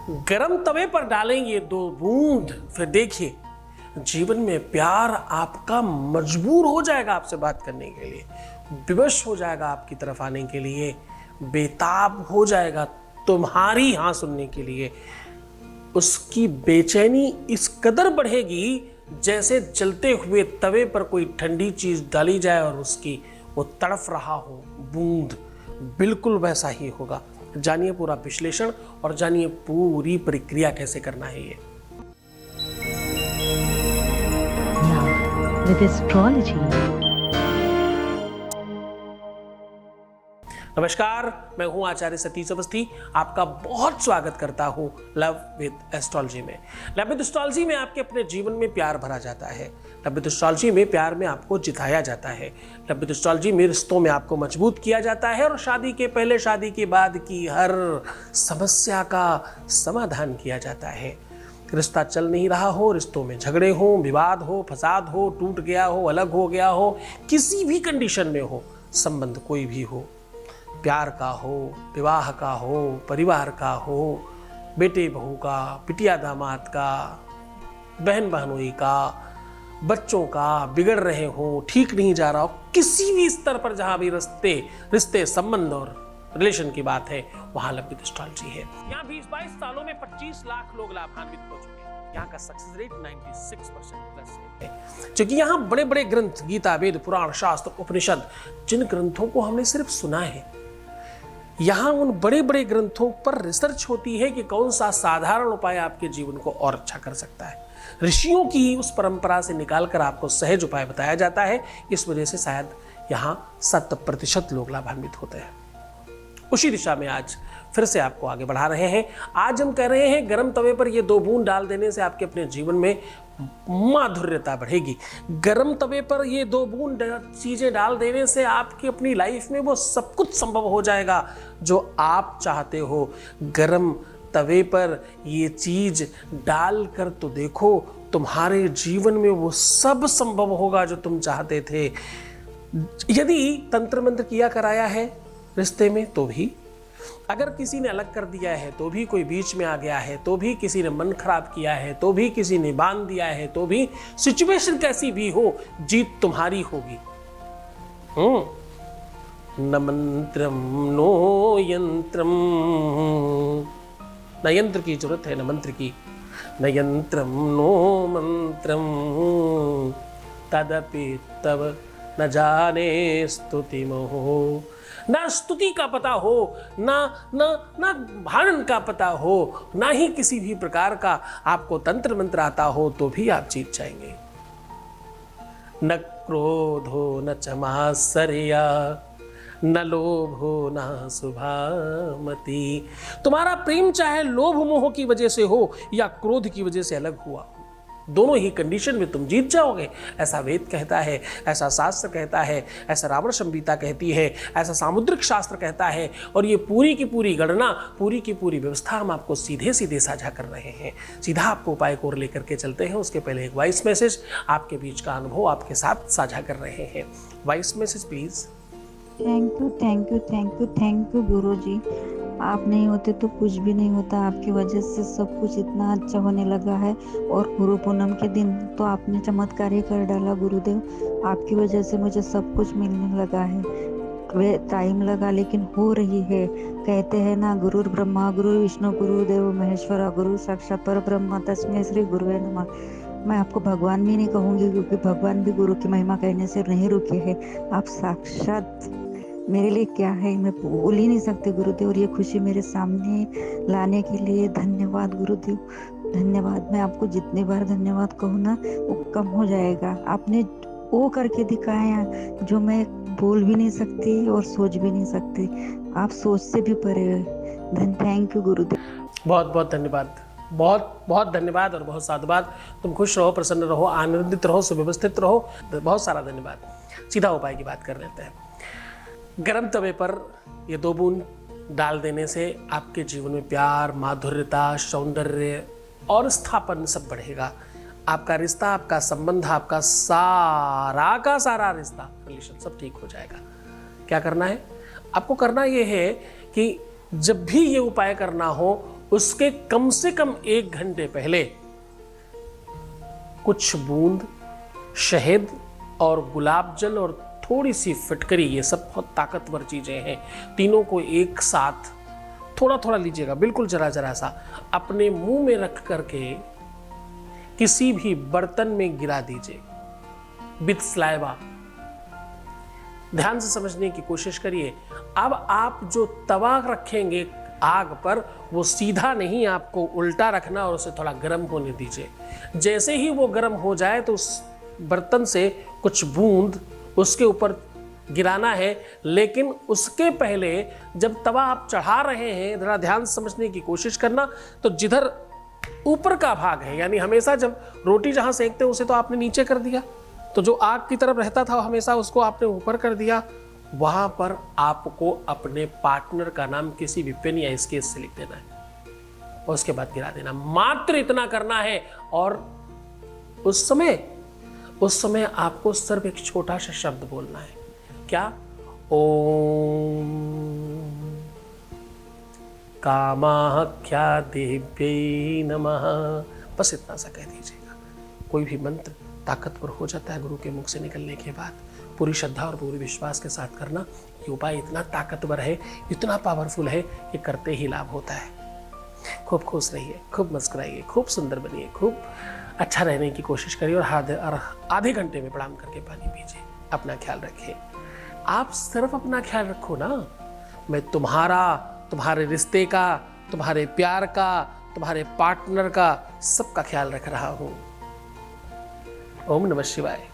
गरम तवे पर डालेंगे 2 बूंद, फिर देखिए जीवन में प्यार आपका मजबूर हो जाएगा आपसे बात करने के लिए, विवश हो जाएगा आपकी तरफ आने के लिए, बेताब हो जाएगा तुम्हारी हाँ सुनने के लिए। उसकी बेचैनी इस कदर बढ़ेगी जैसे जलते हुए तवे पर कोई ठंडी चीज डाली जाए और उसकी वो तड़फ रहा हो बूंद, बिल्कुल वैसा ही होगा। जानिए पूरा विश्लेषण और जानिए पूरी प्रक्रिया कैसे करना है ये। With astrology. नमस्कार, मैं हूं आचार्य सतीश अवस्थी, आपका बहुत स्वागत करता हूं लव विद एस्ट्रोलॉजी में। लव विद एस्ट्रोलॉजी में आपके अपने जीवन में प्यार भरा जाता है। लव विद एस्ट्रोलॉजी में प्यार में आपको जिताया जाता है। लव विद एस्ट्रोलॉजी में रिश्तों में आपको मजबूत किया जाता है और शादी के पहले, शादी के बाद की हर समस्या का समाधान किया जाता है। रिश्ता चल नहीं रहा हो, रिश्तों में झगड़े हो, विवाद हो, फसाद हो, टूट गया हो, अलग हो गया हो, किसी भी कंडीशन में हो, संबंध कोई भी हो, प्यार का हो, विवाह का हो, परिवार का हो, बेटे बहू का, बिटिया दामाद का, बहन बहनोई का, बच्चों का, बिगड़ रहे हो, ठीक नहीं जा रहा हो, किसी भी स्तर पर जहां भी रिश्ते संबंध और रिलेशन की बात है, वहां लव विद एस्ट्रोलॉजी है। यहाँ 20-22 सालों में 25 लाख लोग लाभान्वित हो चुके हैं। यहाँ का सक्सेस रेट 96% प्लस है, क्योंकि यहाँ बड़े बड़े ग्रंथ, गीता, वेद, पुराण, शास्त्र, उपनिषद, जिन ग्रंथों को हमने सिर्फ सुना है, यहाँ उन बड़े बड़े ग्रंथों पर रिसर्च होती है कि कौन सा साधारण उपाय आपके जीवन को और अच्छा कर सकता है। ऋषियों की उस परंपरा से निकालकर आपको सहज उपाय बताया जाता है। इस वजह से शायद यहाँ 7% लोग लाभान्वित होते हैं। उसी दिशा में आज फिर से आपको आगे बढ़ा रहे हैं। आज हम कह रहे हैं गर्म तवे पर ये 2 बूंद डाल देने से आपके अपने जीवन में माधुर्यता बढ़ेगी। गर्म तवे पर ये 2 बूंद चीजें डाल देने से आपकी अपनी लाइफ में वो सब कुछ संभव हो जाएगा जो आप चाहते हो। गर्म तवे पर ये चीज डालकर तो देखो, तुम्हारे जीवन में वो सब संभव होगा जो तुम चाहते थे। यदि तंत्र मंत्र किया कराया है रिश्ते में तो भी, अगर किसी ने अलग कर दिया है तो भी, कोई बीच में आ गया है तो भी, किसी ने मन खराब किया है तो भी, किसी ने बांध दिया है तो भी, सिचुएशन कैसी भी हो, जीत तुम्हारी होगी। न मंत्रम नो यंत्रम, न यंत्र की जरूरत है, न मंत्र की। न यंत्रम नो मंत्रम तदपि तव न जाने स्तुति मोह। ना स्तुति का पता हो, ना भारण का पता हो, ना ही किसी भी प्रकार का आपको तंत्र मंत्र आता हो, तो भी आप जीत जाएंगे। न क्रोधो न चमासर्या, न लोभो न शुभामति। तुम्हारा प्रेम चाहे लोभ मोह की वजह से हो या क्रोध की वजह से अलग हुआ, दोनों ही कंडीशन में तुम जीत जाओगे। ऐसा वेद कहता है, ऐसा शास्त्र कहता है, ऐसा रावण संहिता कहती है, ऐसा सामुद्रिक शास्त्र कहता है। और ये पूरी की पूरी गणना, पूरी की पूरी व्यवस्था हम आपको सीधे सीधे साझा कर रहे हैं। सीधा आपको उपाय को लेकर के चलते हैं। उसके पहले एक वॉइस मैसेज आपके बीच का अनुभव आपके साथ साझा कर रहे हैं। Voice message please. Thank you Guruji. आप नहीं होते तो कुछ भी नहीं होता। आपकी वजह से सब कुछ इतना अच्छा होने लगा है। और गुरु पूनम के दिन तो आपने चमत्कार ही कर डाला गुरुदेव। आपकी वजह से मुझे सब कुछ मिलने लगा है। वे टाइम लगा लेकिन हो रही है। कहते हैं ना, गुरु ब्रह्मा गुरु विष्णु गुरुदेव महेश्वरा, गुरु साक्षात पर ब्रह्म तस्मै श्री गुरुवे नमः। मैं आपको भगवान भी नहीं कहूँगी, क्योंकि भगवान भी गुरु की महिमा कहने से नहीं रुके हैं। आप साक्षात मेरे लिए क्या है, मैं बोल ही नहीं सकती गुरुदेव। और ये खुशी मेरे सामने लाने के लिए धन्यवाद गुरुदेव, धन्यवाद। मैं आपको जितनी बार धन्यवाद कहूँ ना वो कम हो जाएगा। आपने वो करके दिखाया जो मैं बोल भी नहीं सकती और सोच भी नहीं सकती। आप सोच से भी परे है। थैंक यू गुरुदेव। बहुत बहुत धन्यवाद, बहुत बहुत धन्यवाद और बहुत साधुवाद। तुम खुश रहो, प्रसन्न रहो, आनंदित रहो, सुव्यवस्थित रहो। बहुत सारा धन्यवाद। सीधा उपाय की बात कर लेते हैं। गरम तवे पर ये 2 बूंद डाल देने से आपके जीवन में प्यार, माधुर्यता, सौंदर्य और स्थापन सब बढ़ेगा। आपका रिश्ता, आपका संबंध, आपका सारा का सारा रिश्ता, रिलेशन सब ठीक हो जाएगा। क्या करना है आपको? करना ये है कि जब भी ये उपाय करना हो उसके कम से कम 1 घंटे पहले कुछ बूंद शहद और गुलाब जल और थोड़ी सी फिटकरी, ये सब बहुत ताकतवर चीजें हैं, तीनों को एक साथ थोड़ा थोड़ा लीजिएगा, बिल्कुल जरा जरा सा अपने मुंह में रख करके किसी भी बर्तन में गिरा दीजिए विथ स्लाइवा। ध्यान से समझने की कोशिश करिए। अब आप जो तवा रखेंगे आग पर, वो सीधा नहीं, आपको उल्टा रखना और उसे थोड़ा गर्म होने दीजिए। जैसे ही वो गर्म हो जाए तो उस बर्तन से कुछ बूंद उसके ऊपर गिराना है, लेकिन उसके पहले जब तवा आप चढ़ा रहे हैं, जरा ध्यान से समझने की कोशिश करना, तो जिधर ऊपर का भाग है, यानी हमेशा जब रोटी जहां सेकते हैं उसे तो आपने नीचे कर दिया, तो जो आग की तरफ रहता था हमेशा उसको आपने ऊपर कर दिया। वहां पर आपको अपने पार्टनर का नाम किसी भी पेन या स्केच से लिख देना है और उसके बाद गिरा देना। मात्र इतना करना है। और उस समय आपको सिर्फ एक छोटा सा शब्द बोलना है। क्या? ओम कामाख्यादेव्यै नमः। बस इतना सा कह दीजिएगा। कोई भी मंत्र ताकतवर हो जाता है गुरु के मुख से निकलने के बाद। पूरी श्रद्धा और पूरी विश्वास के साथ करना। ये उपाय इतना ताकतवर है, इतना पावरफुल है कि करते ही लाभ होता है। खूब खुश रहिए, खूब मुस्कुराइए, खूब सुंदर बनिए, खूब अच्छा रहने की कोशिश करिए और आधे घंटे में प्रणाम करके पानी पीजिए। अपना ख्याल रखिए। आप सिर्फ अपना ख्याल रखो ना, मैं तुम्हारा, तुम्हारे रिश्ते का, तुम्हारे प्यार का, तुम्हारे पार्टनर का, सबका ख्याल रख रहा हूं। ओम नमः शिवाय।